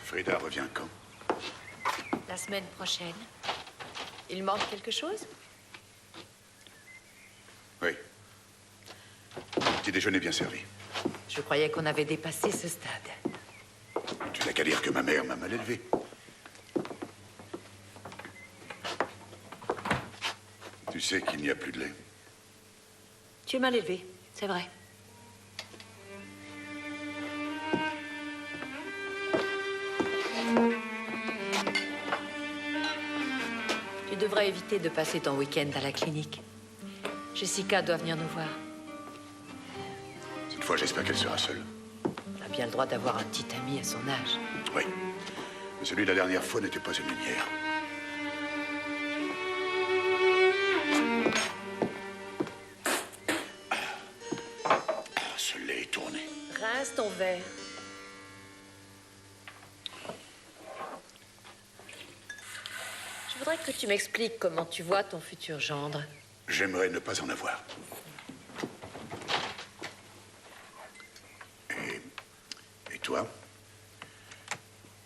Frida revient quand? La semaine prochaine. Il manque quelque chose? Oui. Petit déjeuner bien servi. Je croyais qu'on avait dépassé ce stade. Tu n'as qu'à dire que ma mère m'a mal élevé. Tu sais qu'il n'y a plus de lait. Tu es mal élevé, c'est vrai. Tu devrais éviter de passer ton week-end à la clinique. Jessica doit venir nous voir. Cette fois, j'espère qu'elle sera seule. Elle a bien le droit d'avoir un petit ami à son âge. Oui. Mais celui de la dernière fois n'était pas une lumière. Ce lait est tourné. Rince ton verre. Je voudrais que tu m'expliques comment tu vois ton futur gendre. J'aimerais ne pas en avoir. Et toi?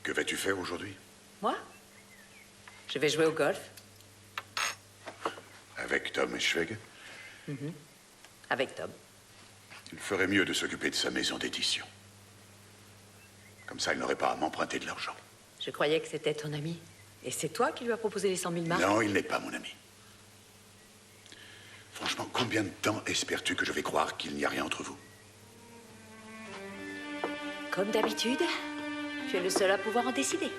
Que vas-tu faire aujourd'hui? Moi? Je vais jouer au golf. Avec Tom et Schweg? Avec Tom. Il ferait mieux de s'occuper de sa maison d'édition. Comme ça, il n'aurait pas à m'emprunter de l'argent. Je croyais que c'était ton ami. Et c'est toi qui lui as proposé les 100 000 marks? Non, il n'est pas mon ami. Franchement, combien de temps espères-tu que je vais croire qu'il n'y a rien entre vous? Comme d'habitude, tu es le seul à pouvoir en décider.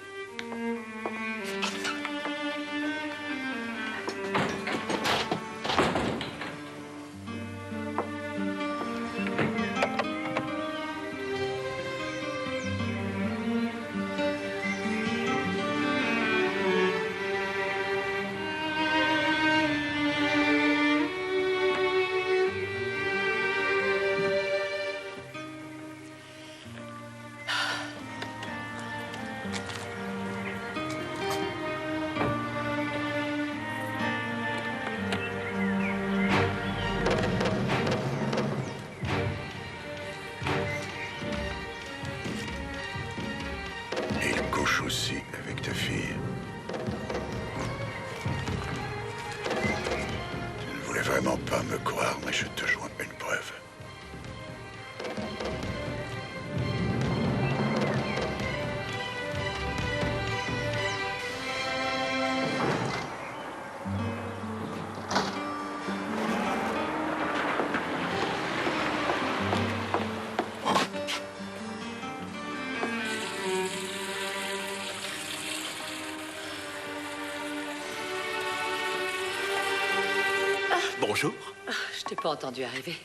Et il couche aussi avec ta fille. Tu ne voulais vraiment pas me croire, mais je te joins une preuve. Bonjour. Je t'ai pas entendu arriver.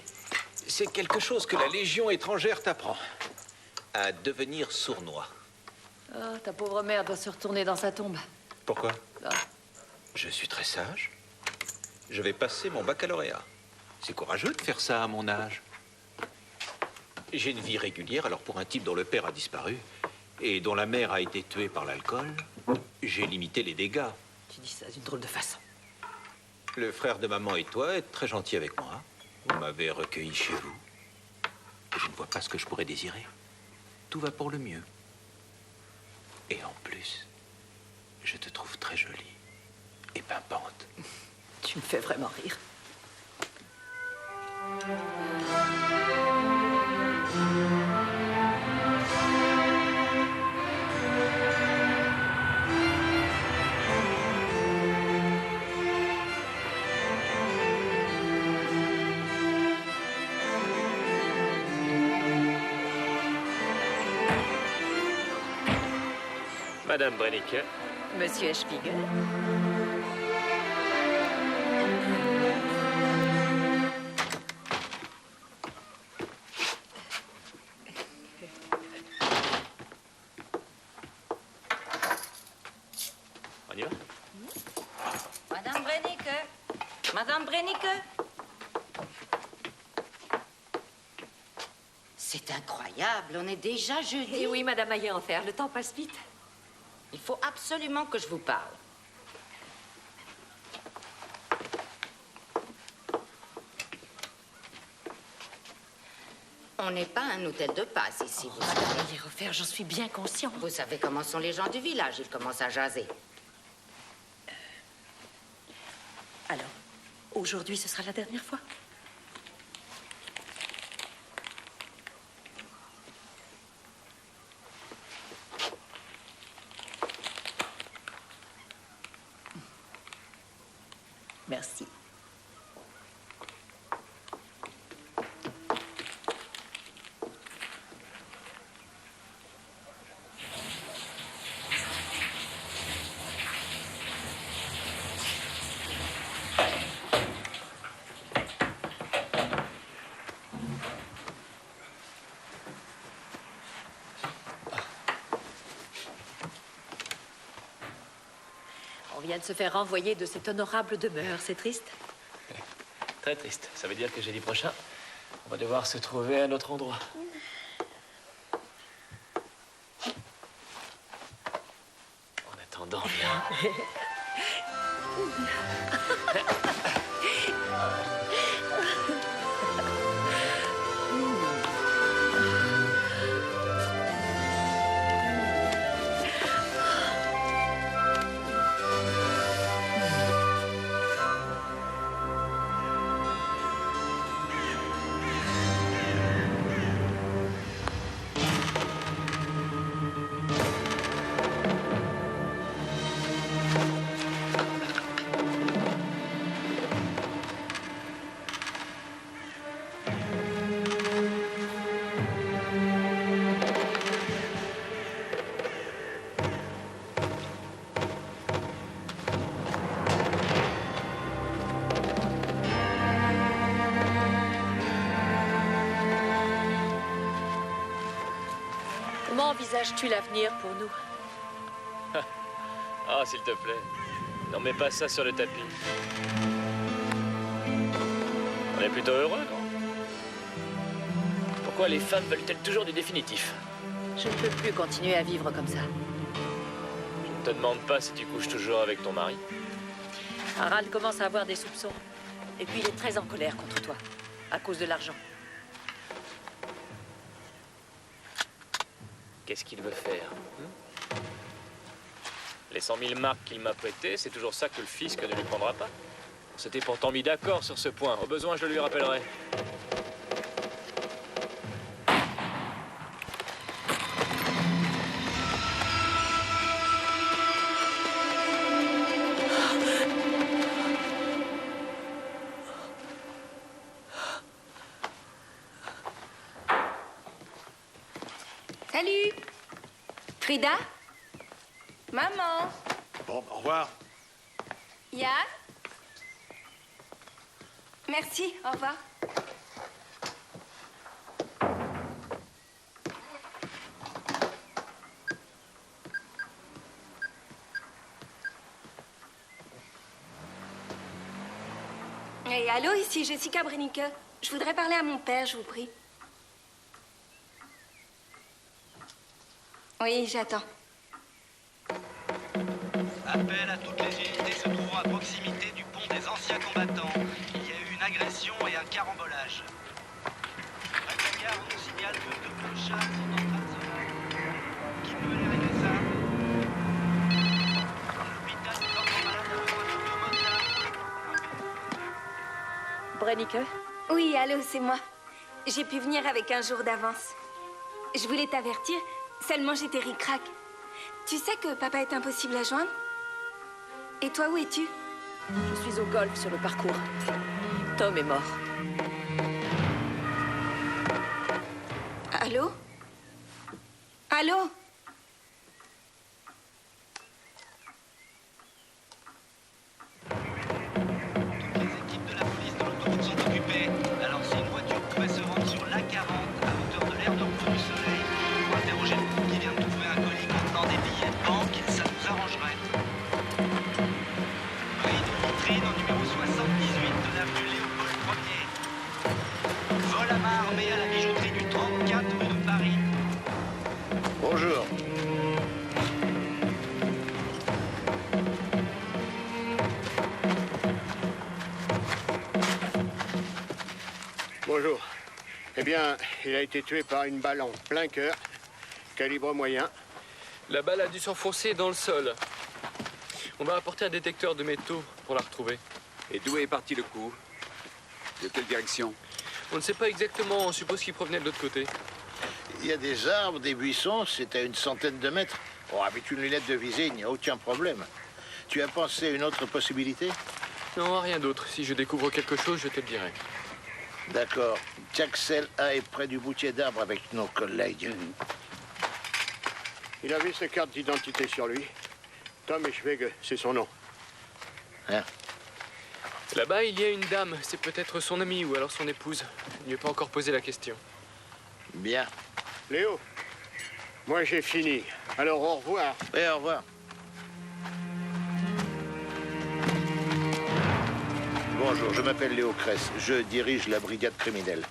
C'est quelque chose que la Légion étrangère t'apprend. À devenir sournois. Oh, ta pauvre mère doit se retourner dans sa tombe. Pourquoi? Ah. Je suis très sage. Je vais passer mon baccalauréat. C'est courageux de faire ça à mon âge. J'ai une vie régulière, alors pour un type dont le père a disparu et dont la mère a été tuée par l'alcool, j'ai limité les dégâts. Tu dis ça d'une drôle de façon. Le frère de maman et toi êtes très gentils avec moi. Vous m'avez recueilli chez vous. Je ne vois pas ce que je pourrais désirer. Tout va pour le mieux. Et en plus, je te trouve très jolie et pimpante. Tu me fais vraiment rire. Madame Brennicke. Monsieur Spiegel. On y va? Madame Brennicke. Madame Brennicke. C'est incroyable, on est déjà jeudi. Eh oui, Madame Mayer-Enfer, le temps passe vite. Il faut absolument que je vous parle. On n'est pas un hôtel de passe ici, vous Oh, savez. les refaire, j'en suis bien conscient. Vous savez comment sont les gens du village, ils commencent à jaser. Alors, aujourd'hui, ce sera la dernière fois? Merci. On vient de se faire renvoyer de cette honorable demeure, c'est triste. Très triste. Ça veut dire que jeudi prochain, on va devoir se trouver à un autre endroit. En attendant, bien. Comment envisages-tu l'avenir pour nous? Ah, s'il te plaît. N'en mets pas ça sur le tapis. On est plutôt heureux, non? Pourquoi les femmes veulent-elles toujours du définitif? Je ne peux plus continuer à vivre comme ça. Je ne te demande pas si tu couches toujours avec ton mari. Harald commence à avoir des soupçons. Et puis il est très en colère contre toi, à cause de l'argent. Qu'est-ce qu'il veut faire? Les 100 000 marques qu'il m'a prêtées, c'est toujours ça que le fisc ne lui prendra pas. On s'était pourtant mis d'accord sur ce point. Au besoin, je le lui rappellerai. Salut! Frida? Maman? Bon, au revoir. Yann? Merci, au revoir. Et allô, ici Jessica Brennicke. Je voudrais parler à mon père, je vous prie. Oui, j'attends. Appel à toutes les unités se trouvant à proximité du pont des anciens combattants. Il y a eu une agression et un carambolage. À la gare, on nous signale que deux clochards sont en train de se battre. Qui peut aller régler ça? L'hôpital des enfants malades a besoin de deux motards. Brennicke? Oui, allô, c'est moi. J'ai pu venir avec un jour d'avance. Je voulais t'avertir, seulement j'étais ric-rac. Tu sais que papa est impossible à joindre? Et toi, où es-tu? Je suis au golf sur le parcours. Tom est mort. Allô? Allô? Toutes les équipes de la police de l'autoroute sont occupées. Alors si une voiture pouvait se rendre sur l'A40 à hauteur de l'aire de repos du soleil pour interroger le groupe qui vient de trouver un colis contenant des billets de banque, ça nous arrangerait. Prix de vitrine au numéro 78 de l'avenue Léopold Ier. Vol à main armée à la bijouterie du 34 rue de Paris. Bonjour. Bonjour. Eh bien, il a été tué par une balle en plein cœur, calibre moyen. La balle a dû s'enfoncer dans le sol. On va apporter un détecteur de métaux pour la retrouver. Et d'où est parti le coup? De quelle direction? On ne sait pas exactement, on suppose qu'il provenait de l'autre côté. Il y a des arbres, des buissons, c'est à une centaine de mètres. Oh, avec une lunette de visée, il n'y a aucun problème. Tu as pensé à une autre possibilité? Non, rien d'autre. Si je découvre quelque chose, je te le dirai. D'accord. Jaxel A est près du boutier d'arbres avec nos collègues. Il avait sa carte d'identité sur lui. Tom Eschwege, c'est son nom. Hein? Là-bas, il y a une dame. C'est peut-être son amie ou alors son épouse. Je ne lui ai pas encore posé la question. Bien. Léo, moi j'ai fini. Alors au revoir. Et au revoir. Bonjour, je m'appelle Léo Kress. Je dirige la brigade criminelle.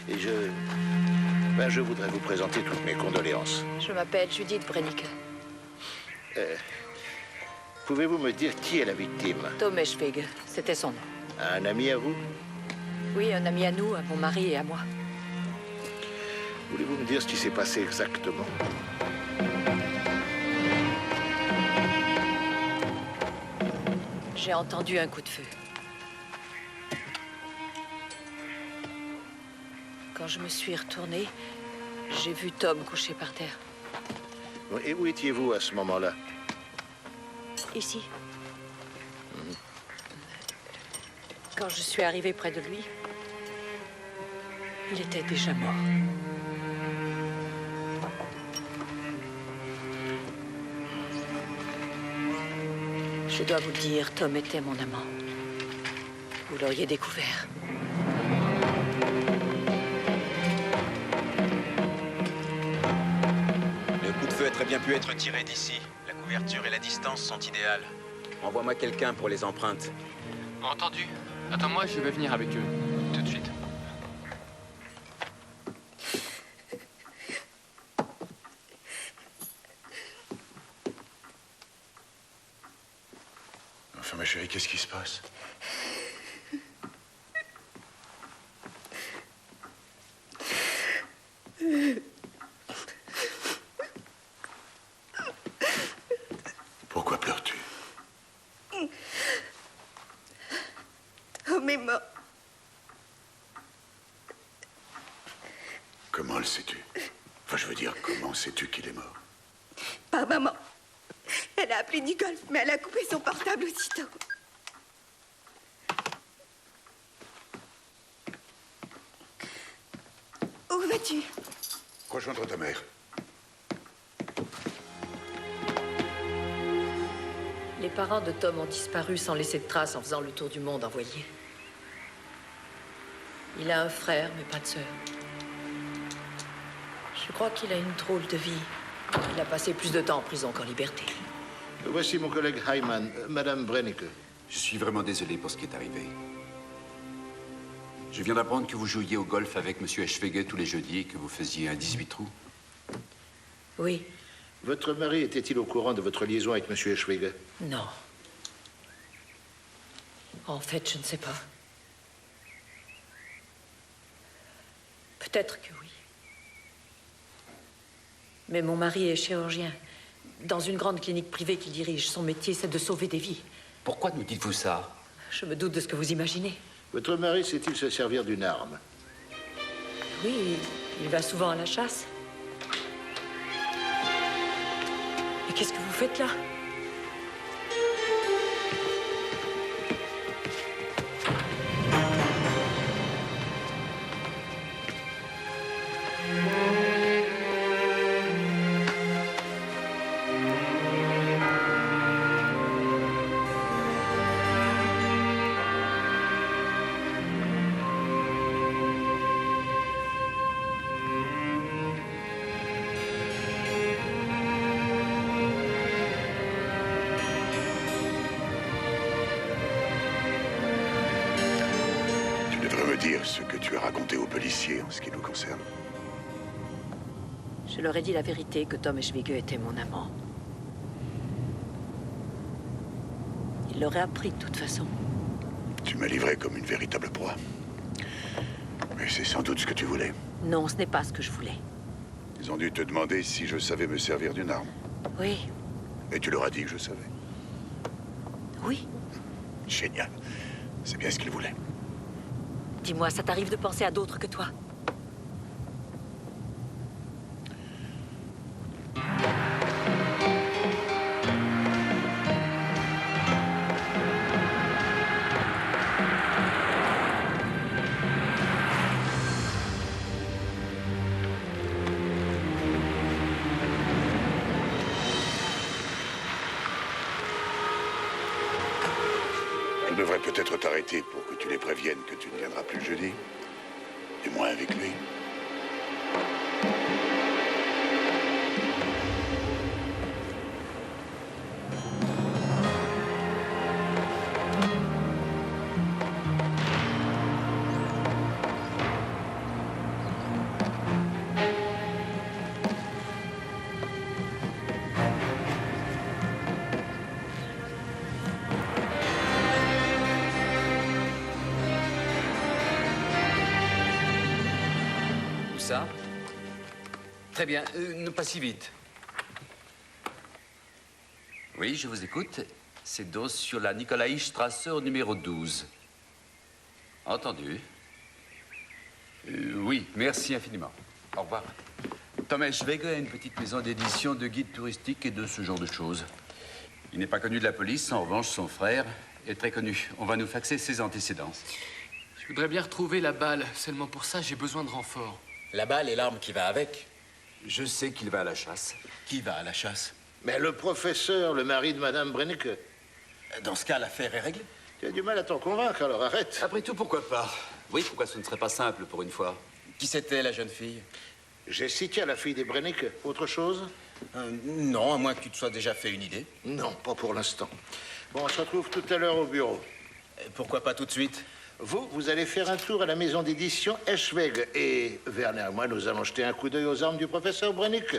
Et je voudrais vous présenter toutes mes condoléances. Je m'appelle Judith Brennicke. Pouvez-vous me dire qui est la victime? Tom Eschwege, c'était son nom. Un ami à vous? Oui, un ami à nous, à mon mari et à moi. Voulez-vous me dire ce qui s'est passé exactement? J'ai entendu un coup de feu. Quand je me suis retournée, j'ai vu Tom couché par terre. Et où étiez-vous à ce moment-là? Ici. Quand je suis arrivée près de lui, il était déjà mort. Je dois vous le dire, Tom était mon amant. Vous l'auriez découvert. Le coup de feu a très bien pu être tiré d'ici. La couverture et la distance sont idéales. Envoie-moi quelqu'un pour les empreintes. Entendu. Attends-moi, je vais venir avec eux. Tout de suite. Enfin, ma chérie, qu'est-ce qui se passe? Pourquoi pleures-tu? Tom est mort. Comment le sais-tu? Enfin, je veux dire, comment sais-tu qu'il est mort? Par maman. Elle a appelé du golf, mais elle a coupé son portable aussitôt. Où vas-tu? Rejoindre ta mère. Les parents de Tom ont disparu sans laisser de traces en faisant le tour du monde envoyé. Il a un frère, mais pas de sœur. Je crois qu'il a une drôle de vie. Il a passé plus de temps en prison qu'en liberté. Voici mon collègue Hyman, Madame Brennicke. Je suis vraiment désolé pour ce qui est arrivé. Je viens d'apprendre que vous jouiez au golf avec Monsieur Eschwege tous les jeudis et que vous faisiez un 18 trous. Oui. Votre mari était-il au courant de votre liaison avec Monsieur Eschwege? Non. En fait, je ne sais pas. Peut-être que oui. Mais mon mari est chirurgien. Dans une grande clinique privée qu'il dirige. Son métier, c'est de sauver des vies. Pourquoi nous dites-vous ça? Je me doute de ce que vous imaginez. Votre mari sait-il se servir d'une arme? Oui, il va souvent à la chasse. Mais qu'est-ce que vous faites là? Dire ce que tu as raconté aux policiers en ce qui nous concerne. Je leur ai dit la vérité, que Tom Eschwege était mon amant. Il l'aurait appris de toute façon. Tu m'as livré comme une véritable proie. Mais c'est sans doute ce que tu voulais. Non, ce n'est pas ce que je voulais. Ils ont dû te demander si je savais me servir d'une arme. Oui, Et tu leur as dit que je savais. oui. Génial. C'est bien ce qu'ils voulaient. Dis-moi, ça t'arrive de penser à d'autres que toi? Je devrais peut-être t'arrêter pour que tu les préviennes que tu ne viendras plus jeudi. Du moins avec lui. Où ça? Très bien, ne pas si vite. Oui, je vous écoute. C'est dose sur la Nikolaï-Strasse au numéro 12. Entendu. Oui, merci infiniment. Au revoir. Thomas Schwege a une petite maison d'édition de guides touristiques et de ce genre de choses. Il n'est pas connu de la police, en revanche, son frère est très connu. On va nous faxer ses antécédents. Je voudrais bien retrouver la balle. Seulement pour ça, j'ai besoin de renfort. La balle et l'arme qui va avec. Je sais qu'il va à la chasse. Qui va à la chasse? Mais le professeur, le mari de Madame Brennecke. Dans ce cas, l'affaire est réglée. Tu as du mal à t'en convaincre, alors arrête. Après tout, pourquoi pas? Oui, pourquoi ce ne serait pas simple pour une fois? Qui c'était, la jeune fille? Jessica, la fille des Brennecke. Autre chose? Non, à moins que tu te sois déjà fait une idée. Non, pas pour l'instant. Bon, on se retrouve tout à l'heure au bureau. Pourquoi pas tout de suite? Vous allez faire un tour à la maison d'édition Eschwege. Et Werner et moi, nous allons jeter un coup d'œil aux armes du professeur Brennecke.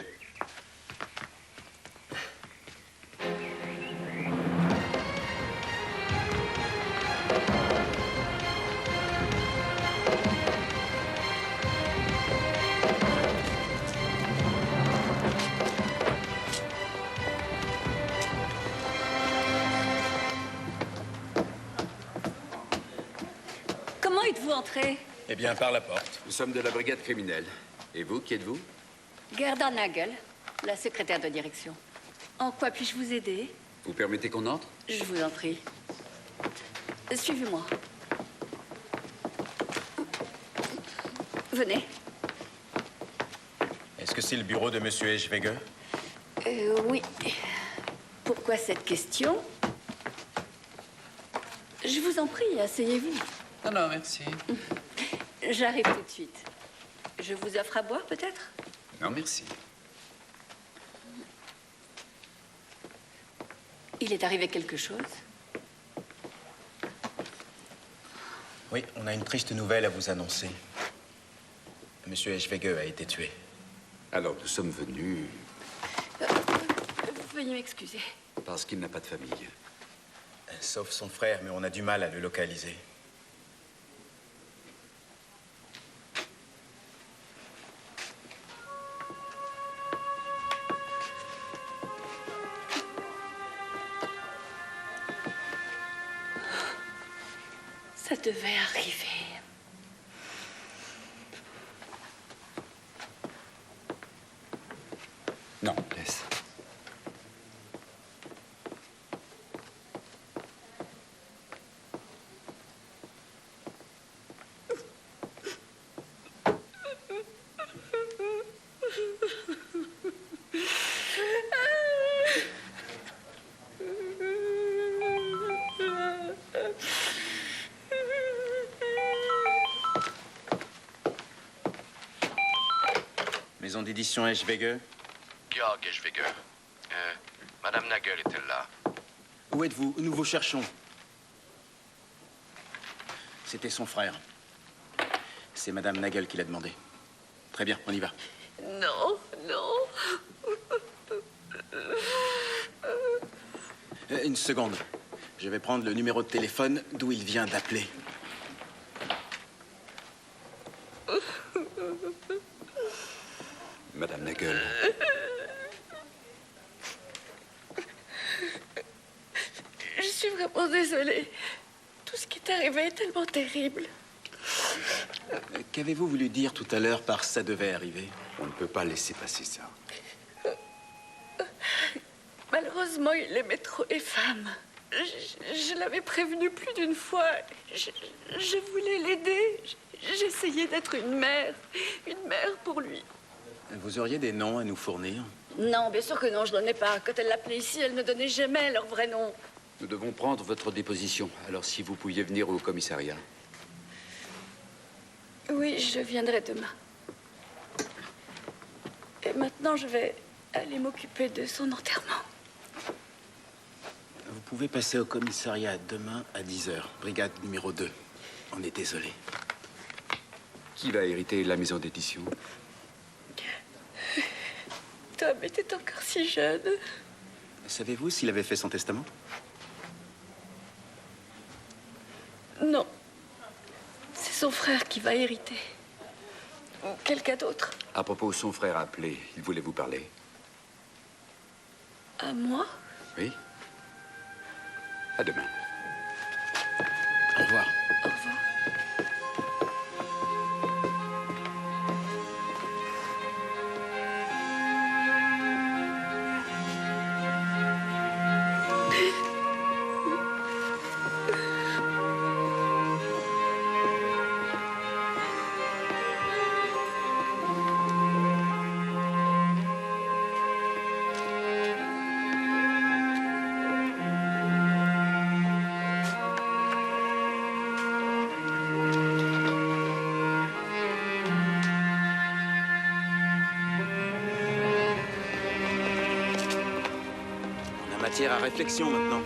Comment êtes-vous entré? Eh bien, par la porte. Nous sommes de la brigade criminelle. Et vous, qui êtes-vous? Gerda Nagel, la secrétaire de direction. En quoi puis-je vous aider? Vous permettez qu'on entre? Je vous en prie. Suivez-moi. Venez. Est-ce que c'est le bureau de Monsieur Eschwege? Oui. Pourquoi cette question? Je vous en prie, asseyez-vous. Non, non, merci. J'arrive tout de suite. Je vous offre à boire, peut-être? Non, merci. Il est arrivé quelque chose? Oui, on a une triste nouvelle à vous annoncer. Monsieur Eschwege a été tué. Alors, nous sommes venus Veuillez m'excuser. parce qu'il n'a pas de famille. Sauf son frère, mais on a du mal à le localiser. Ça devait arriver. Non, laisse. Maison d'édition Eschwege. Georg Eschwege. Madame Nagel est-elle là? Où êtes-vous? Nous vous cherchons. C'était son frère. C'est Madame Nagel qui l'a demandé. Très bien, on y va. Non, non. Une seconde. Je vais prendre le numéro de téléphone d'où il vient d'appeler. Madame Nagel. Je suis vraiment désolée. Tout ce qui est arrivé est tellement terrible. Qu'avez-vous voulu dire tout à l'heure par ça devait arriver? On ne peut pas laisser passer ça. Malheureusement, il aimait trop les femmes. Je l'avais prévenu plus d'une fois. Je voulais l'aider. J'essayais d'être une mère pour lui. Vous auriez des noms à nous fournir? Non, bien sûr que non, je n'en ai pas. Quand elle l'appelait ici, elle ne donnait jamais leur vrai nom. Nous devons prendre votre déposition. Alors si vous pouviez venir au commissariat. Oui, je viendrai demain. Et maintenant, je vais aller m'occuper de son enterrement. Vous pouvez passer au commissariat demain à 10h, brigade numéro 2. On est désolé. Qui va hériter la maison d'édition? Tom était encore si jeune. Savez-vous s'il avait fait son testament? Non. C'est son frère qui va hériter. Ou quelqu'un d'autre. À propos, son frère a appelé. Il voulait vous parler. À moi? Oui. À demain. Au revoir. Au revoir. Matière à réflexion maintenant.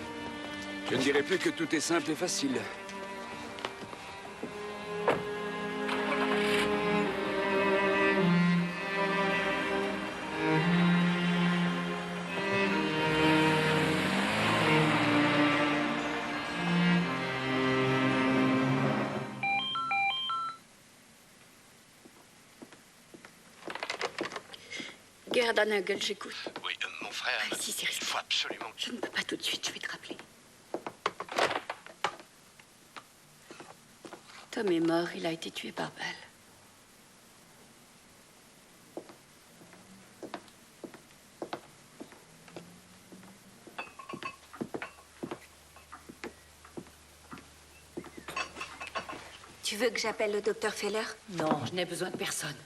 Je ne dirais plus que tout est simple et facile. Gerda Nagel, j'écoute. Oui, mon frère. Si, c'est il faut absolument. Je ne peux pas tout de suite, je vais te rappeler. Tom est mort, il a été tué par balle. Tu veux que j'appelle le docteur Feller? Non, je n'ai besoin de personne.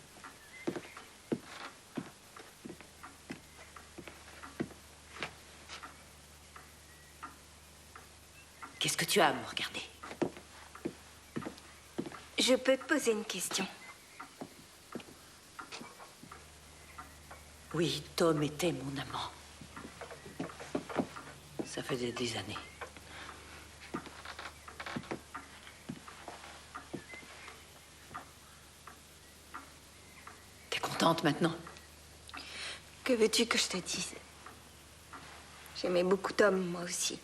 Qu'est-ce que tu as à me regarder? Je peux te poser une question. Oui, Tom était mon amant. Ça faisait des années. T'es contente maintenant? Que veux-tu que je te dise? J'aimais beaucoup Tom, moi aussi.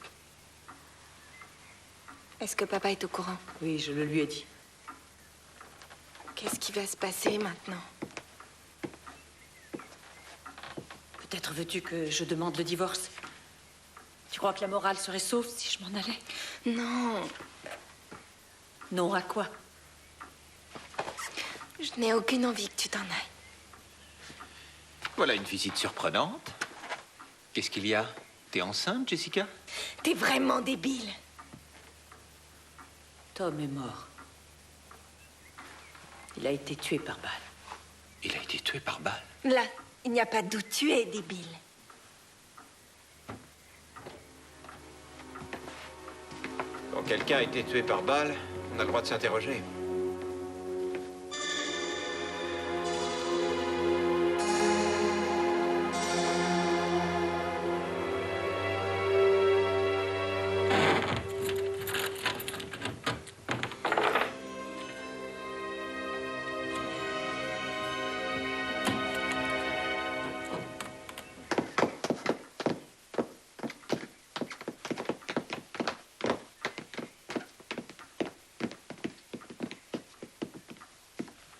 Est-ce que papa est au courant? Oui, je le lui ai dit. Qu'est-ce qui va se passer maintenant? Peut-être veux-tu que je demande le divorce? Tu crois que la morale serait sauve si je m'en allais? Non. Non à quoi? Je n'ai aucune envie que tu t'en ailles. Voilà une visite surprenante. Qu'est-ce qu'il y a? T'es enceinte, Jessica? T'es vraiment débile. Tom est mort. Il a été tué par balle. Il a été tué par balle? Là, il n'y a pas de doute, tu es débile. Quand quelqu'un a été tué par balle, on a le droit de s'interroger.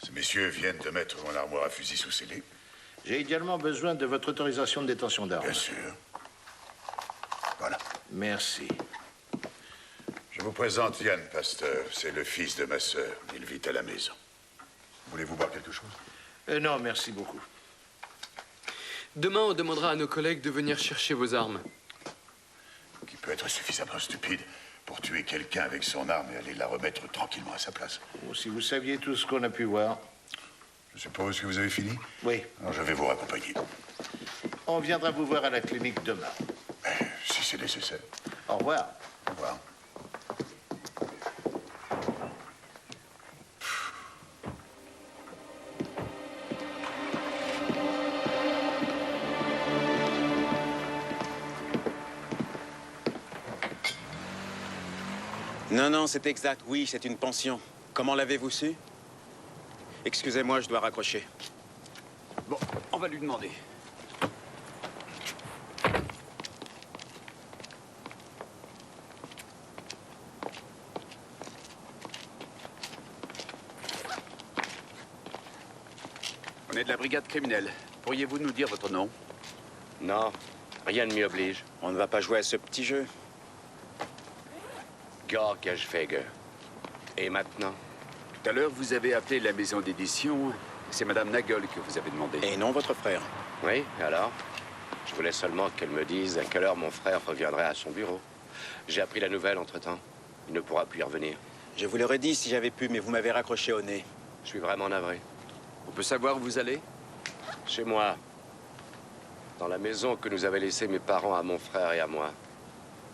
Ces messieurs viennent de mettre mon armoire à fusil sous scellé. J'ai également besoin de votre autorisation de détention d'armes. Bien sûr. Voilà. Merci. Je vous présente Yann Pasteur. C'est le fils de ma sœur. Il vit à la maison. Voulez-vous boire quelque chose? Non, merci beaucoup. Demain, on demandera à nos collègues de venir chercher vos armes. Qui peut être suffisamment stupide pour tuer quelqu'un avec son arme et aller la remettre tranquillement à sa place. Oh, si vous saviez tout ce qu'on a pu voir. Je suppose que vous avez fini? Oui. Alors je vais vous raccompagner. On viendra vous voir à la clinique demain. Si c'est nécessaire. Au revoir. Au revoir. Non, non, c'est exact. Oui, c'est une pension. Comment l'avez-vous su? Excusez-moi, je dois raccrocher. Bon, on va lui demander. On est de la brigade criminelle. Pourriez-vous nous dire votre nom? Non, rien ne m'y oblige. On ne va pas jouer à ce petit jeu. Georg Eschwege. Et maintenant? Tout à l'heure, vous avez appelé la maison d'édition. C'est Madame Nagel que vous avez demandé. Et non votre frère. Oui, alors? Je voulais seulement qu'elle me dise à quelle heure mon frère reviendrait à son bureau. J'ai appris la nouvelle entre-temps. Il ne pourra plus y revenir. Je vous l'aurais dit si j'avais pu, mais vous m'avez raccroché au nez. Je suis vraiment navré. On peut savoir où vous allez? Chez moi. Dans la maison que nous avaient laissée mes parents à mon frère et à moi.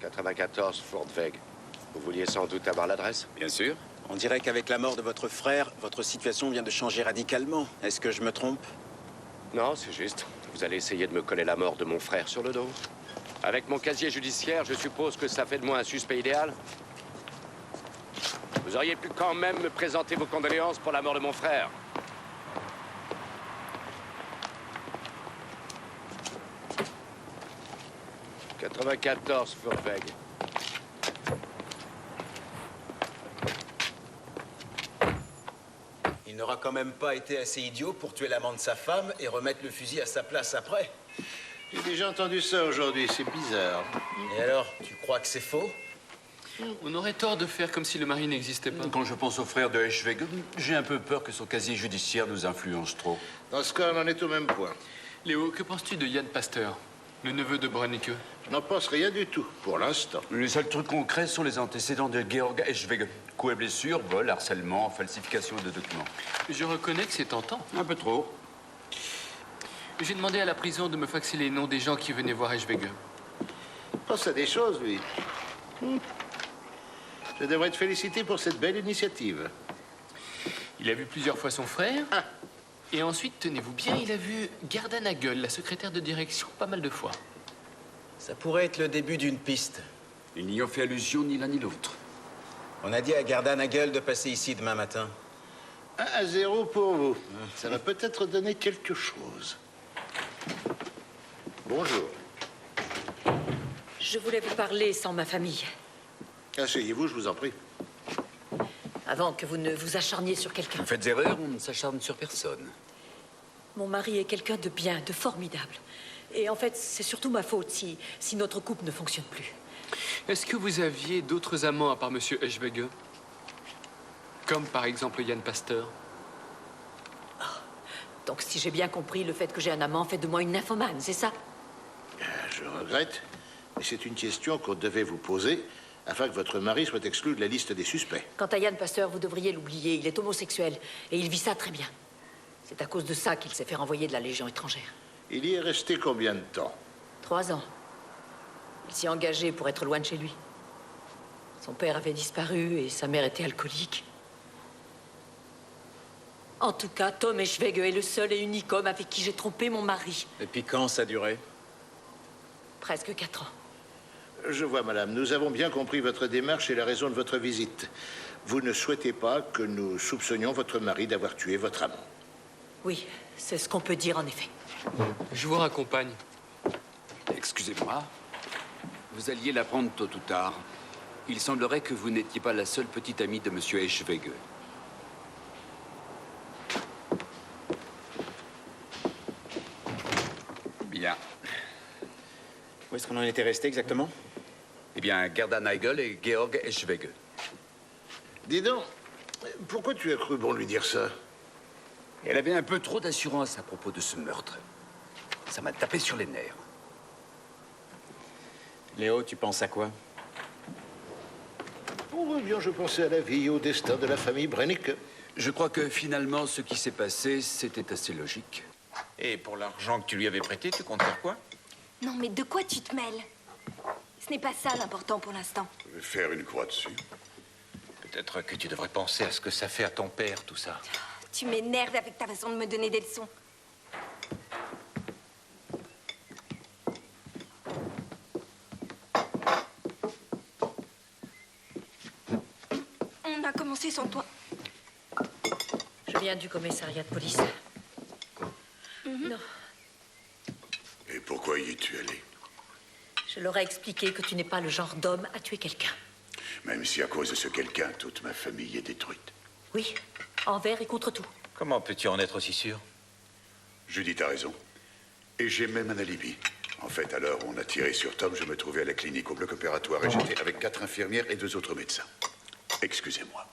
94 Furtweg. Vous vouliez sans doute avoir l'adresse? Bien sûr. On dirait qu'avec la mort de votre frère, votre situation vient de changer radicalement. Est-ce que je me trompe? Non, c'est juste. Vous allez essayer de me coller la mort de mon frère sur le dos. Avec mon casier judiciaire, je suppose que ça fait de moi un suspect idéal. Vous auriez pu quand même me présenter vos condoléances pour la mort de mon frère. « 94 Furtweg. Il n'aura quand même pas été assez idiot pour tuer l'amant de sa femme et remettre le fusil à sa place après. J'ai déjà entendu ça aujourd'hui, c'est bizarre. Et alors, tu crois que c'est faux? On aurait tort de faire comme si le mari n'existait pas. Quand je pense au frère de Eschwege, j'ai un peu peur que son casier judiciaire nous influence trop. Dans ce cas, on en est au même point. Léo, que penses-tu de Yann Pasteur, le neveu de Brennecke? Je n'en pense rien du tout, pour l'instant. Les seuls trucs concrets sont les antécédents de Georg Eschwege. Coups et blessures, vol, harcèlement, falsification de documents. Je reconnais que c'est tentant. Un peu trop. J'ai demandé à la prison de me faxer les noms des gens qui venaient voir Eschwege. Pense à des choses, lui. Je devrais te féliciter pour cette belle initiative. Il a vu plusieurs fois son frère. Ah. Et ensuite, tenez-vous bien, il a vu Gerda Nagel, la secrétaire de direction, pas mal de fois. Ça pourrait être le début d'une piste. Ils n'y ont fait allusion ni l'un ni l'autre. On a dit à Gerda Nagel de passer ici demain matin. 1-0 pour vous. Ça va peut-être donner quelque chose. Bonjour. Je voulais vous parler sans ma famille, Asseyez-vous, je vous en prie. avant que vous ne vous acharniez sur quelqu'un. Vous faites erreur, on ne s'acharne sur personne. Mon mari est quelqu'un de bien, de formidable. Et en fait, c'est surtout ma faute si notre couple ne fonctionne plus. Est-ce que vous aviez d'autres amants à part Monsieur Eschwege? Comme par exemple Yann Pasteur? Donc si j'ai bien compris, le fait que j'ai un amant fait de moi une nymphomane, c'est ça? Je regrette, mais c'est une question qu'on devait vous poser afin que votre mari soit exclu de la liste des suspects. Quant à Yann Pasteur, vous devriez l'oublier. Il est homosexuel et il vit ça très bien. C'est à cause de ça qu'il s'est fait renvoyer de la Légion étrangère. Il y est resté combien de temps? 3 ans. Il s'y est engagé pour être loin de chez lui. Son père avait disparu et sa mère était alcoolique. En tout cas, Tom Eschwege est le seul et unique homme avec qui j'ai trompé mon mari. Depuis quand ça durait? Presque 4 ans. Je vois, madame. Nous avons bien compris votre démarche et la raison de votre visite. Vous ne souhaitez pas que nous soupçonnions votre mari d'avoir tué votre amant. Oui, c'est ce qu'on peut dire en effet. Je vous raccompagne. Excusez-moi. Vous alliez l'apprendre tôt ou tard. Il semblerait que vous n'étiez pas la seule petite amie de Monsieur Eschwege. Bien. Où est-ce qu'on en était resté exactement? Eh bien, Gerda Nagel et Georg Eschwege. Dis donc, pourquoi tu as cru bon lui dire ça? Elle avait un peu trop d'assurance à propos de ce meurtre. Ça m'a tapé sur les nerfs. Léo, tu penses à quoi? Oh, eh bien, je pensais à la vie et au destin de la famille Brennick. Je crois que finalement, ce qui s'est passé, c'était assez logique. Et pour l'argent que tu lui avais prêté, tu comptes faire quoi? Non, mais de quoi tu te mêles? Ce n'est pas ça l'important pour l'instant. Je vais faire une croix dessus. Peut-être que tu devrais penser à ce que ça fait à ton père, tout ça. Tu m'énerves avec ta façon de me donner des leçons. On a commencé sans toi. Je viens du commissariat de police. Non, Et pourquoi y es-tu allé? je leur ai expliqué que tu n'es pas le genre d'homme à tuer quelqu'un. Même si à cause de ce quelqu'un, toute ma famille est détruite. Oui, envers et contre tout. Comment peux-tu en être aussi sûr? Judy, t'as raison. Et j'ai même un alibi. En fait, à l'heure où on a tiré sur Tom, je me trouvais à la clinique au bloc opératoire et j'étais avec 4 infirmières et 2 autres médecins. Excusez-moi.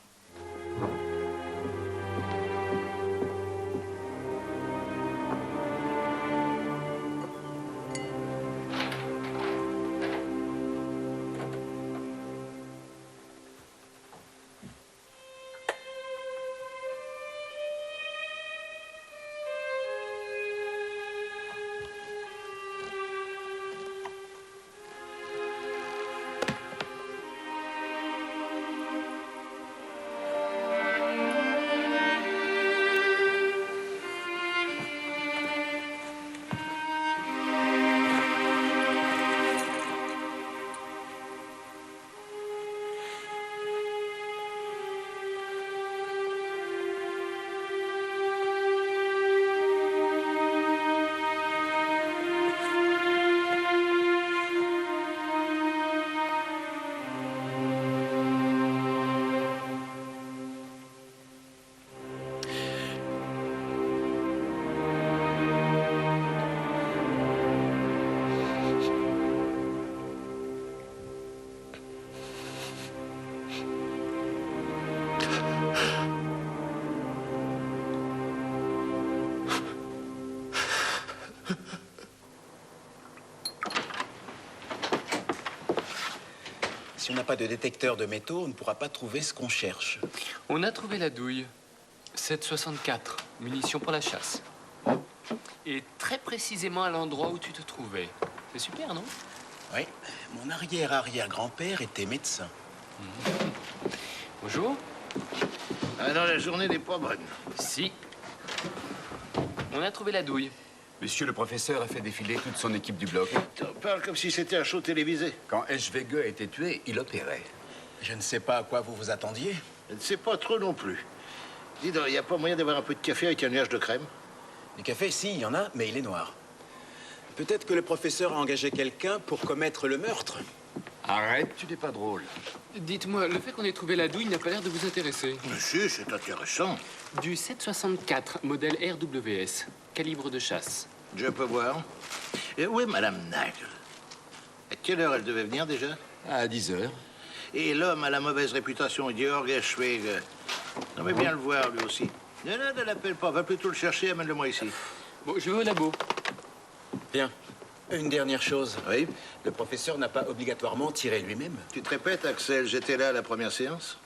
Si on n'a pas de détecteur de métaux, on ne pourra pas trouver ce qu'on cherche. On a trouvé la douille. 7,64. Munitions pour la chasse. Et très précisément à l'endroit où tu te trouvais. C'est super, non? Oui, mon arrière-arrière-grand-père était médecin. Bonjour. Ah non, la journée n'est pas bonne. Si. On a trouvé la douille. Monsieur le professeur a fait défiler toute son équipe du bloc. T'en parles comme si c'était un show télévisé. Quand Eschwege a été tué, il opérait. Je ne sais pas à quoi vous vous attendiez. Je ne sais pas trop non plus. Dis donc, il n'y a pas moyen d'avoir un peu de café avec un nuage de crème? Du café, si, il y en a, mais il est noir. Peut-être que le professeur a engagé quelqu'un pour commettre le meurtre. Arrête, tu n'es pas drôle. Dites-moi, le fait qu'on ait trouvé la douille n'a pas l'air de vous intéresser. Mais si, c'est intéressant. Du 7,64, modèle RWS, calibre de chasse. Je peux voir. Et où est Madame Nagel? À quelle heure elle devait venir déjà? À 10 heures. Et l'homme à la mauvaise réputation, Georg Eschwege. On va bien le voir, lui aussi. Non, non, ne l'appelle pas. Va plutôt le chercher, amène-le-moi ici. Bon, je vais au labo. Bien. Une dernière chose. Oui? Le professeur n'a pas obligatoirement tiré lui-même. Tu te répètes, Axel, j'étais là à la première séance?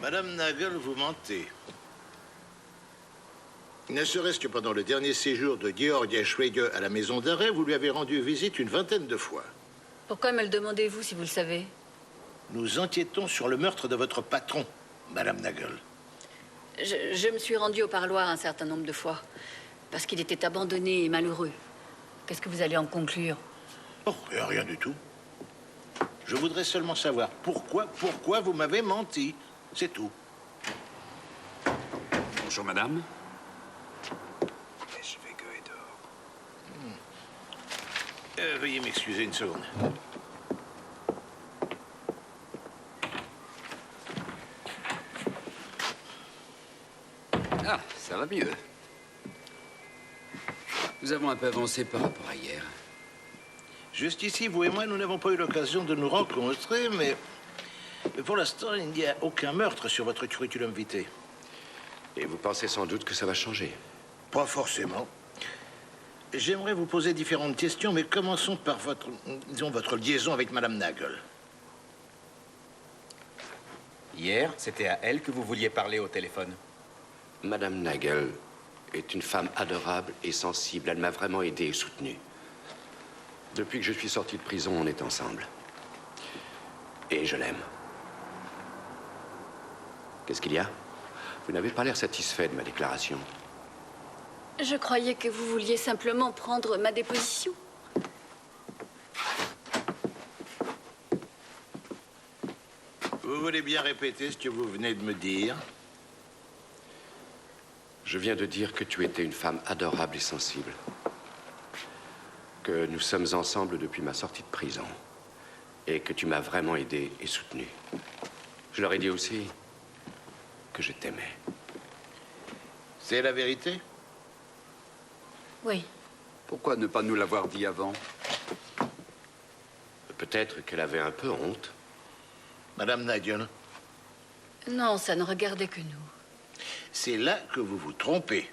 Madame Nagel, vous mentez. Ne serait-ce que pendant le dernier séjour de Georg Eschwege à la maison d'arrêt, vous lui avez rendu visite une 20aine de fois. Pourquoi me le demandez-vous si vous le savez? Nous enquêtons sur le meurtre de votre patron, Madame Nagel. Je me suis rendue au parloir un certain nombre de fois, parce qu'il était abandonné et malheureux. Qu'est-ce que vous allez en conclure? Oh, rien du tout. Je voudrais seulement savoir pourquoi vous m'avez menti. C'est tout. Bonjour, madame. Veuillez m'excuser une seconde. Ah, ça va mieux. Nous avons un peu avancé par rapport à hier. Juste ici, vous et moi, nous n'avons pas eu l'occasion de nous rencontrer, mais pour l'instant, il n'y a aucun meurtre sur votre curriculum vitae. Et vous pensez sans doute que ça va changer? Pas forcément. J'aimerais vous poser différentes questions, mais commençons par votre liaison avec Madame Nagel. Hier, c'était à elle que vous vouliez parler au téléphone. Madame Nagel est une femme adorable et sensible. Elle m'a vraiment aidé et soutenu. Depuis que je suis sorti de prison, on est ensemble. Et je l'aime. Qu'est-ce qu'il y a? Vous n'avez pas l'air satisfait de ma déclaration. Je croyais que vous vouliez simplement prendre ma déposition. Vous voulez bien répéter ce que vous venez de me dire? Je viens de dire que tu étais une femme adorable et sensible. Que nous sommes ensemble depuis ma sortie de prison. Et que tu m'as vraiment aidé et soutenu. Je leur ai dit aussi que je t'aimais. C'est la vérité? Oui. Pourquoi ne pas nous l'avoir dit avant? Peut-être qu'elle avait un peu honte. Madame Nagel? Non, ça ne regardait que nous. C'est là que vous vous trompez.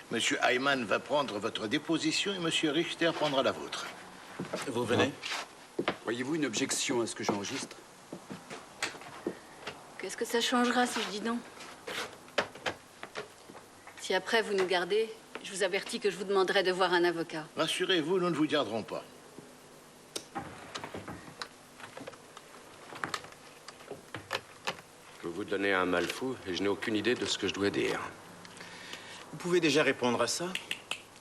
Monsieur Hyman va prendre votre déposition et Monsieur Richter prendra la vôtre. Vous venez? Voyez-vous une objection à ce que j'enregistre? Qu'est-ce que ça changera si je dis non? Si après vous nous gardez, je vous avertis que je vous demanderai de voir un avocat. Rassurez-vous, nous ne vous garderons pas. Vous vous donnez un mal fou et je n'ai aucune idée de ce que je dois dire. Vous pouvez déjà répondre à ça?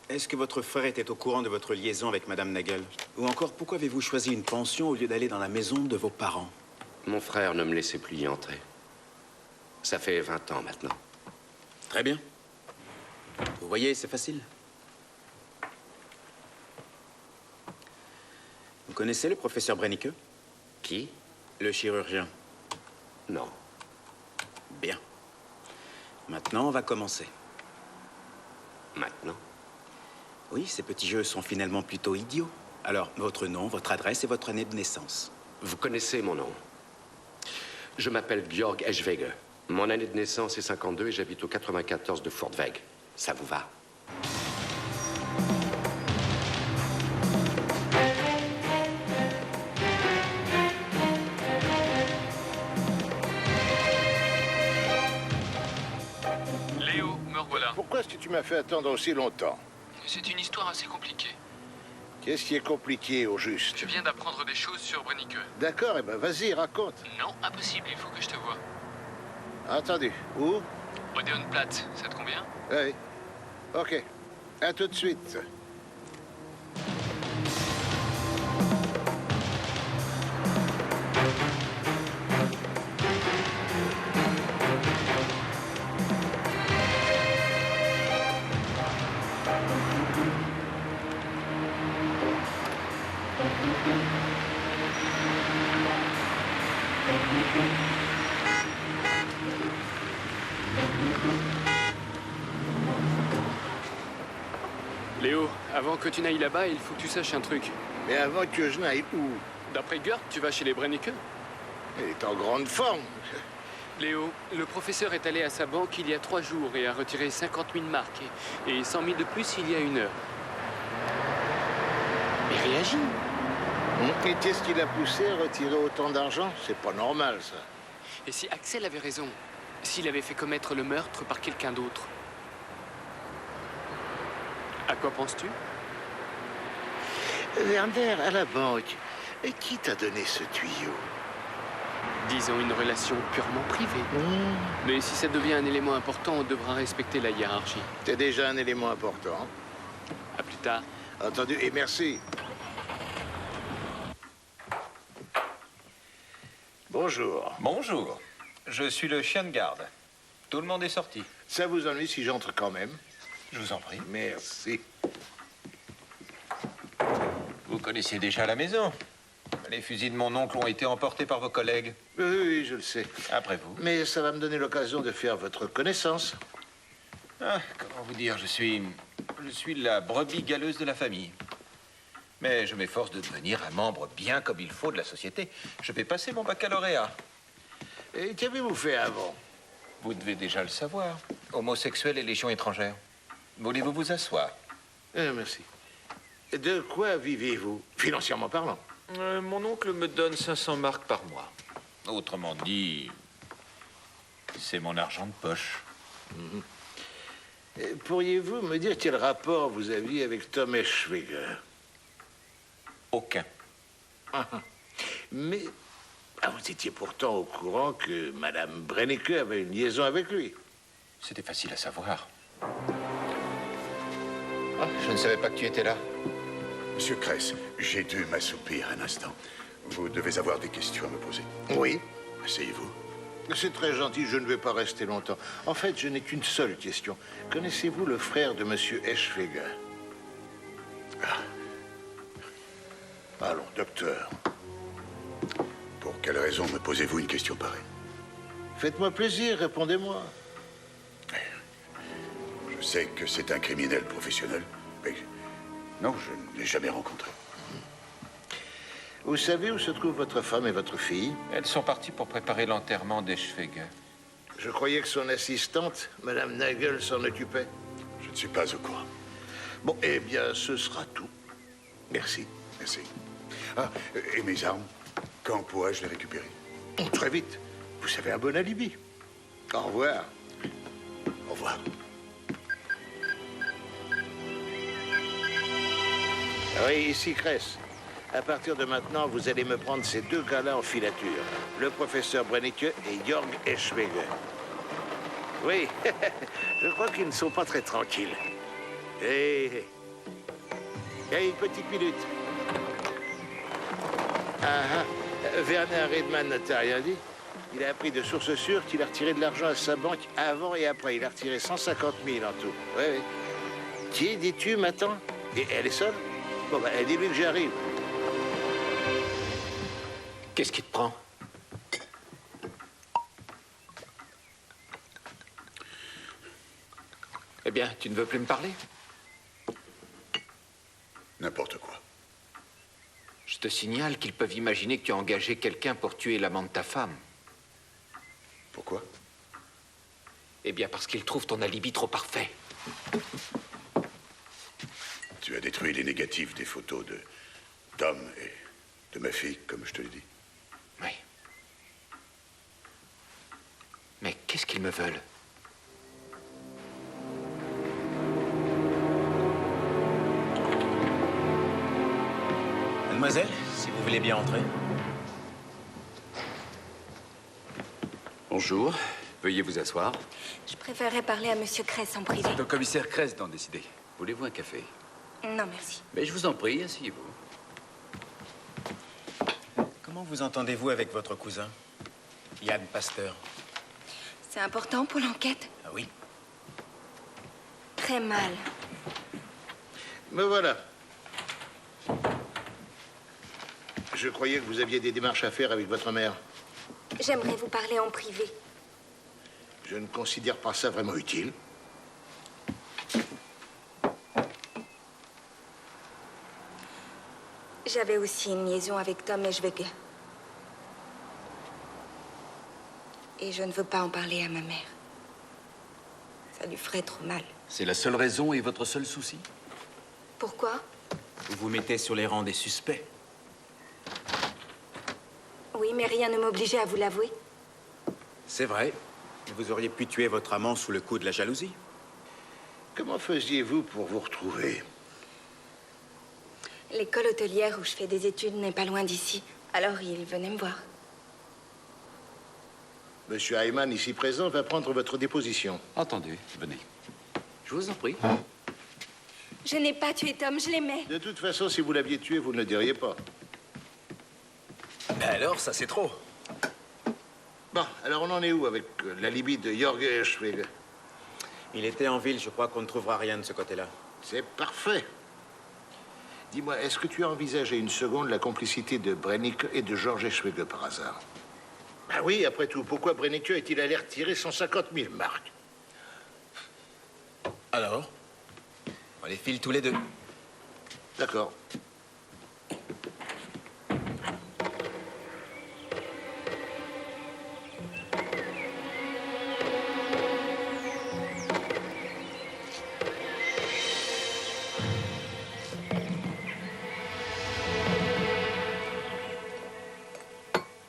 Est-ce que votre frère était au courant de votre liaison avec Madame Nagel? Ou encore, pourquoi avez-vous choisi une pension au lieu d'aller dans la maison de vos parents? Mon frère ne me laissait plus y entrer. Ça fait 20 ans maintenant. Très bien. Vous voyez, c'est facile. Vous connaissez le professeur Brennicke? Qui? Le chirurgien. Non. Bien. Maintenant, on va commencer. Maintenant? Oui, ces petits jeux sont finalement plutôt idiots. Alors, votre nom, votre adresse et votre année de naissance. Vous connaissez mon nom. Je m'appelle Georg Eschwege. Mon année de naissance est 52 et j'habite au 94 de Furtweg. Ça vous va? Léo, me revoilà. Pourquoi est-ce que tu m'as fait attendre aussi longtemps? C'est une histoire assez compliquée. Qu'est-ce qui est compliqué au juste? Je viens d'apprendre des choses sur Brennicke. D'accord, eh ben vas-y, raconte. Non, impossible, il faut que je te voie. Entendu. Où? Odeonplatz, ça te convient? Oui. OK. À tout de suite. Léo, avant que tu n'ailles là-bas, il faut que tu saches un truc. Mais avant que je n'aille où? D'après Gert, tu vas chez les Brennicke? Il est en grande forme. Léo, le professeur est allé à sa banque il y a 3 jours et a retiré 50 000 marques et 100 000 de plus il y a 1 heure. Mais réagis. Et qu'est-ce qui l'a poussé à retirer autant d'argent? C'est pas normal, ça. Et si Axel avait raison, s'il avait fait commettre le meurtre par quelqu'un d'autre? À quoi penses-tu? Werner, à la banque, et qui t'a donné ce tuyau? Disons une relation purement privée. Mais si ça devient un élément important, on devra respecter la hiérarchie. C'est déjà un élément important. À plus tard. Entendu, et merci. Bonjour. Bonjour. Je suis le chien de garde. Tout le monde est sorti. Ça vous ennuie si j'entre quand même? Je vous en prie. Merci. Vous connaissez déjà la maison. Les fusils de mon oncle ont été emportés par vos collègues. Oui, je le sais. Après vous. Mais ça va me donner l'occasion de faire votre connaissance. Ah, comment vous dire, je suis la brebis galeuse de la famille. Mais je m'efforce de devenir un membre bien comme il faut de la société. Je vais passer mon baccalauréat. Et qu'avez-vous fait avant? Vous devez déjà le savoir. Homosexuel et légion étrangère. Voulez-vous vous asseoir? Merci. De quoi vivez-vous, financièrement parlant? Mon oncle me donne 500 marks par mois. Autrement dit, c'est mon argent de poche. Pourriez-vous me dire quel rapport vous aviez avec Tom Eschwege? Aucun. Mais vous étiez pourtant au courant que Madame Brennecke avait une liaison avec lui. C'était facile à savoir. Ah, je ne savais pas que tu étais là. Monsieur Kress, j'ai dû m'assoupir un instant. Vous devez avoir des questions à me poser. Oui. Asseyez-vous. C'est très gentil, je ne vais pas rester longtemps. En fait, je n'ai qu'une seule question. Connaissez-vous le frère de Monsieur Eschwege? Allons, docteur. Pour quelle raison me posez-vous une question pareille? Faites-moi plaisir, répondez-moi. Je sais que c'est un criminel professionnel, mais non, je ne l'ai jamais rencontré. Vous savez où se trouvent votre femme et votre fille? Elles sont parties pour préparer l'enterrement d'Eschwege. Je croyais que son assistante, Madame Nagel, s'en occupait. Je ne suis pas au courant. Bon, eh bien, ce sera tout. Merci. Merci. Ah, et mes armes, quand pourrais-je les récupérer? Oh, très vite. Vous avez un bon alibi. Au revoir. Au revoir. Oui, ici Kress. À partir de maintenant, vous allez me prendre ces deux gars-là en filature. Le professeur Brennecke et Jörg Eschwege. Oui, je crois qu'ils ne sont pas très tranquilles. Hé, une petite minute. Werner Riedman ne t'a rien dit? Il a appris de sources sûres qu'il a retiré de l'argent à sa banque avant et après. Il a retiré 150 000 en tout. Oui. Qui dis-tu maintenant? Et elle est seule? Bon, dis-lui que j'arrive. Qu'est-ce qui te prend? Eh bien, tu ne veux plus me parler? N'importe quoi. Je te signale qu'ils peuvent imaginer que tu as engagé quelqu'un pour tuer l'amant de ta femme. Pourquoi? Eh bien, parce qu'ils trouvent ton alibi trop parfait. Tu as détruit les négatifs des photos de Tom et de ma fille, comme je te l'ai dit. Oui. Mais qu'est-ce qu'ils me veulent? Mademoiselle, si vous voulez bien entrer. Bonjour. Veuillez vous asseoir. Je préférerais parler à Monsieur Kress en privé. C'est au commissaire Kress d'en décider. Voulez-vous un café? Non, merci. Mais je vous en prie, asseyez-vous. Comment vous entendez-vous avec votre cousin, Yann Pasteur? C'est important pour l'enquête? Ah oui. Très mal. Me voilà. Je croyais que vous aviez des démarches à faire avec votre mère. J'aimerais vous parler en privé. Je ne considère pas ça vraiment utile. J'avais aussi une liaison avec Tom Eschwege. Et je ne veux pas en parler à ma mère. Ça lui ferait trop mal. C'est la seule raison et votre seul souci? Pourquoi? Vous vous mettez sur les rangs des suspects. Oui, mais rien ne m'obligeait à vous l'avouer. C'est vrai. Vous auriez pu tuer votre amant sous le coup de la jalousie. Comment faisiez-vous pour vous retrouver? L'école hôtelière où je fais des études n'est pas loin d'ici. Alors il venait me voir. Monsieur Hayman, ici présent, va prendre votre déposition. Entendu. Venez. Je vous en prie. Je n'ai pas tué Tom, je l'aimais. De toute façon, si vous l'aviez tué, vous ne le diriez pas. Mais alors, ça c'est trop. Bon, alors on en est où avec l'alibi de Jörg Eschwege? Il était en ville, je crois qu'on ne trouvera rien de ce côté-là. C'est parfait. Dis-moi, est-ce que tu as envisagé une seconde la complicité de Brennecke et de Georges Eschwege par hasard? Ah oui, après tout, pourquoi Brennecke est-il allé retirer 150 000 marks? Alors? On les file tous les deux. D'accord.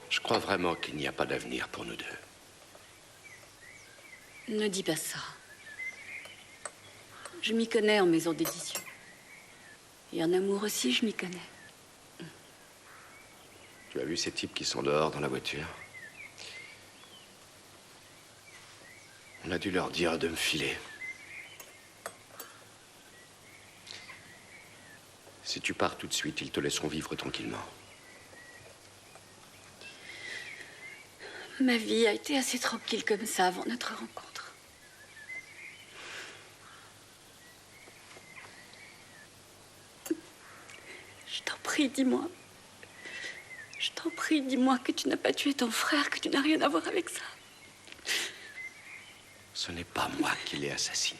Je crois vraiment qu'il n'y a pas d'avenir pour nous deux. Ne dis pas ça. Je m'y connais en maison d'édition. Et en amour aussi, je m'y connais. Tu as vu ces types qui sont dehors dans la voiture? On a dû leur dire de me filer. Si tu pars tout de suite, ils te laisseront vivre tranquillement. Ma vie a été assez tranquille comme ça avant notre rencontre. Je t'en prie, dis-moi. Je t'en prie, dis-moi que tu n'as pas tué ton frère, que tu n'as rien à voir avec ça. Ce n'est pas moi qui l'ai assassiné.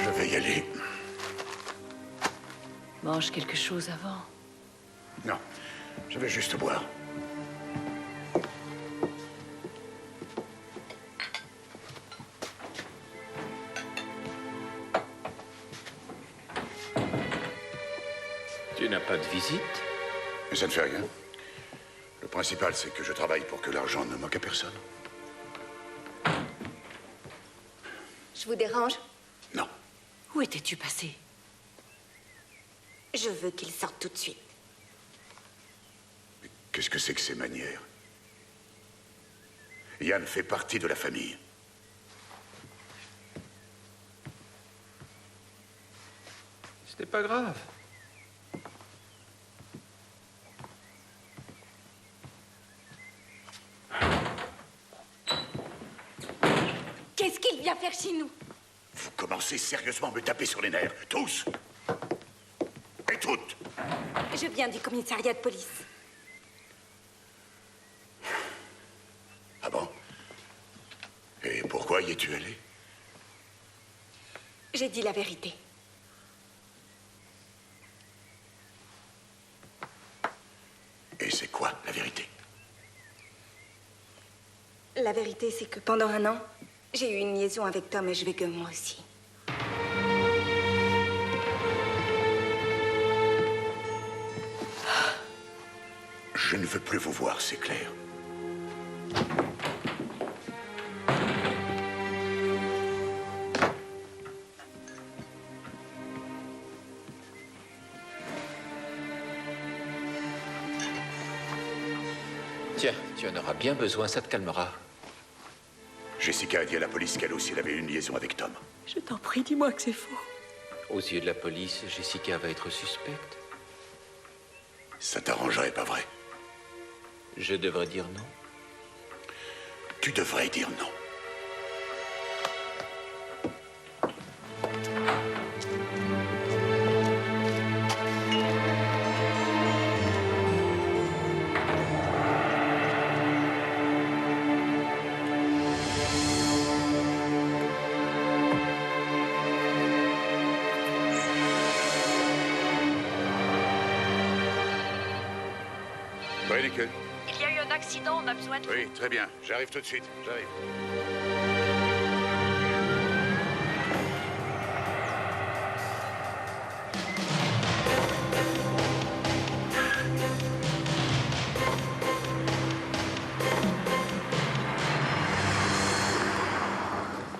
Je vais y aller. Mange quelque chose avant. Non, je vais juste boire. Tu n'as pas de visite? Mais ça ne fait rien. Le principal, c'est que je travaille pour que l'argent ne manque à personne. Je vous dérange? Non. Où étais-tu passé? Je veux qu'il sorte tout de suite. Qu'est-ce que c'est que ces manières? Yann fait partie de la famille. C'était pas grave. Qu'est-ce qu'il vient faire chez nous? Vous commencez sérieusement à me taper sur les nerfs. Tous. Et toutes. Je viens du commissariat de police. Ah bon? Et pourquoi y es-tu allé? J'ai dit la vérité. Et c'est quoi, la vérité? La vérité, c'est que pendant un an, j'ai eu une liaison avec Tom et Schwege, moi aussi. Je ne veux plus vous voir, c'est clair. Tiens, tu en auras bien besoin, ça te calmera. Jessica a dit à la police qu'elle aussi elle avait une liaison avec Tom. Je t'en prie, dis-moi que c'est faux. Aux yeux de la police, Jessica va être suspecte. Ça t'arrangerait, pas vrai? Je devrais dire non. Tu devrais dire non. Brennecke. Il y a eu un accident, on a besoin de... Oui, très bien. J'arrive tout de suite. J'arrive.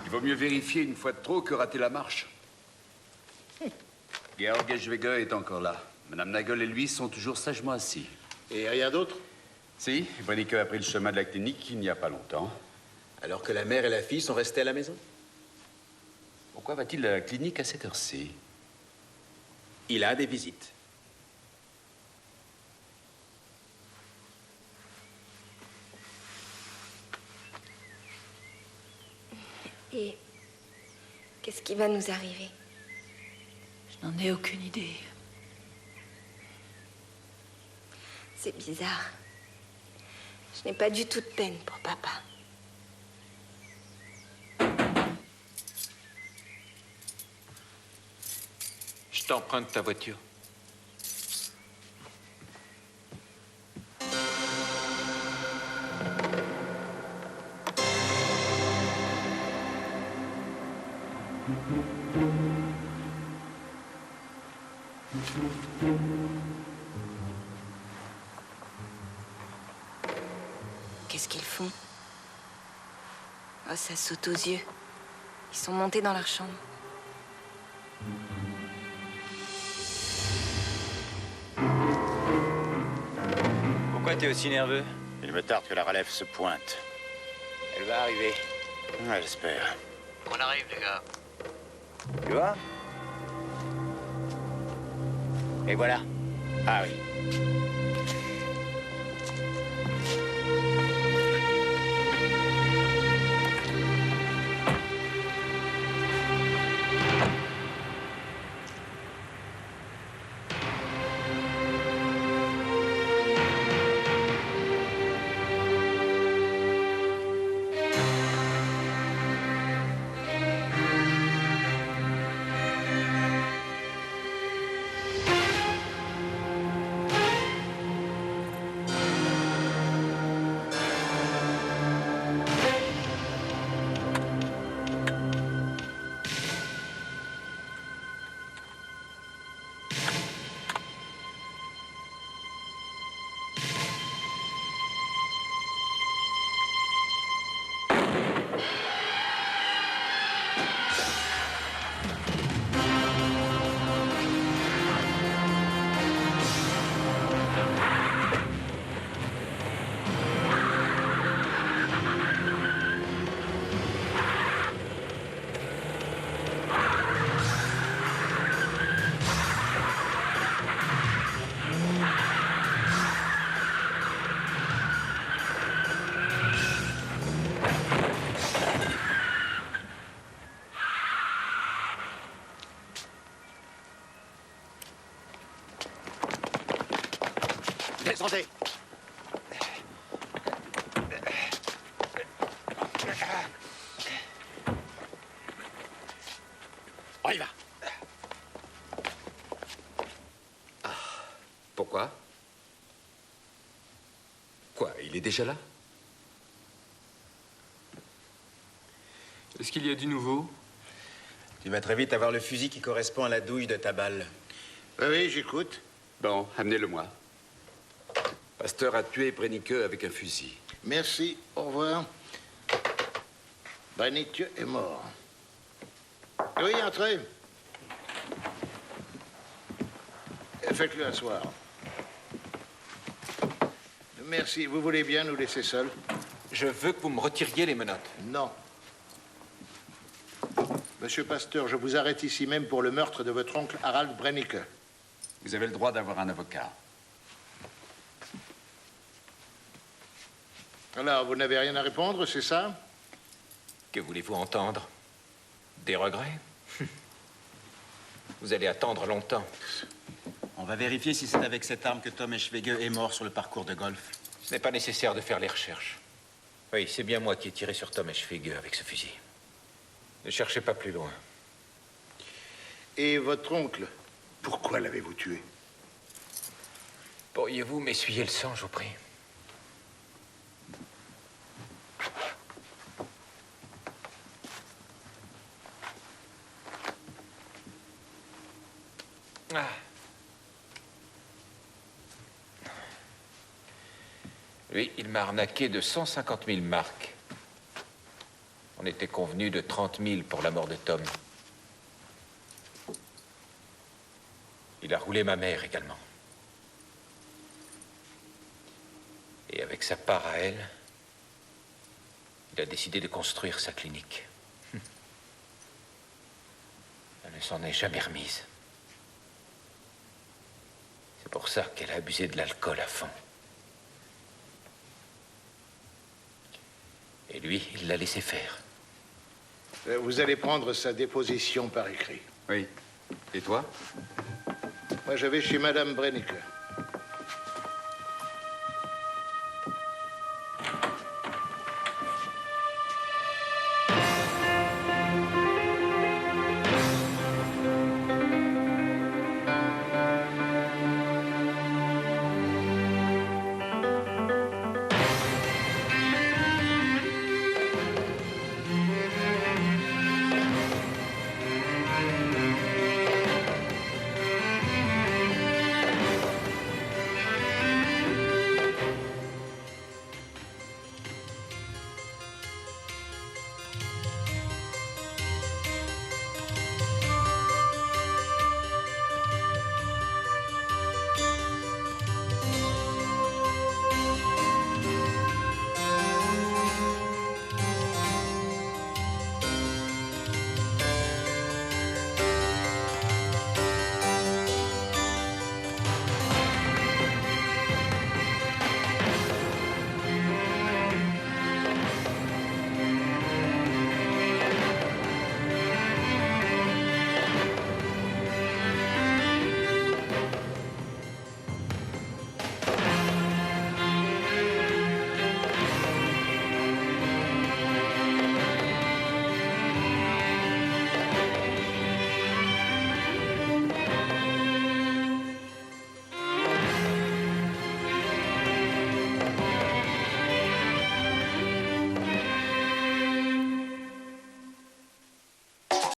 Il vaut mieux vérifier une fois de trop que rater la marche. Georg Eschwege est encore là. Madame Nagel et lui sont toujours sagement assis. Et rien d'autre? Si, Brennecke a pris le chemin de la clinique il n'y a pas longtemps. Alors que la mère et la fille sont restées à la maison? Pourquoi va-t-il à la clinique à cette heure-ci? Il a des visites. Et qu'est-ce qui va nous arriver? Je n'en ai aucune idée. C'est bizarre. Je n'ai pas du tout de peine pour papa. Je t'emprunte ta voiture. Qu'est-ce qu'ils font? Oh, ça saute aux yeux. Ils sont montés dans leur chambre. Pourquoi t'es aussi nerveux? Il me tarde que la relève se pointe. Elle va arriver. Ouais, j'espère. On arrive, les gars. Tu vois? Et voilà. Ah oui. Descendez. On y va. Pourquoi? Quoi, il est déjà là? Est-ce qu'il y a du nouveau? Tu vas très vite avoir le fusil qui correspond à la douille de ta balle. Oui, j'écoute. Bon, amenez-le-moi. Pasteur a tué Brennecke avec un fusil. Merci, au revoir. Brennecke est mort. Oui, entrez. Faites-le asseoir. Merci. Vous voulez bien nous laisser seuls? Je veux que vous me retiriez les menottes. Non. Monsieur Pasteur, je vous arrête ici même pour le meurtre de votre oncle Harald Brennecke. Vous avez le droit d'avoir un avocat. Alors, vous n'avez rien à répondre, c'est ça? Que voulez-vous entendre? Des regrets? Vous allez attendre longtemps. On va vérifier si c'est avec cette arme que Tom Eschwege est mort sur le parcours de golf. Ce n'est pas nécessaire de faire les recherches. Oui, c'est bien moi qui ai tiré sur Tom Eschwege avec ce fusil. Ne cherchez pas plus loin. Et votre oncle, pourquoi l'avez-vous tué? Pourriez-vous m'essuyer le sang, je vous prie? Ah. Lui, il m'a arnaqué de 150 000 marks. On était convenu de 30 000 pour la mort de Tom. Il a roulé ma mère également. Et avec sa part à elle, il a décidé de construire sa clinique. Elle ne s'en est jamais remise. C'est pour ça qu'elle a abusé de l'alcool à fond. Et lui, il l'a laissé faire. Vous allez prendre sa déposition par écrit. Oui. Et toi? Moi, je vais chez Madame Brennecke.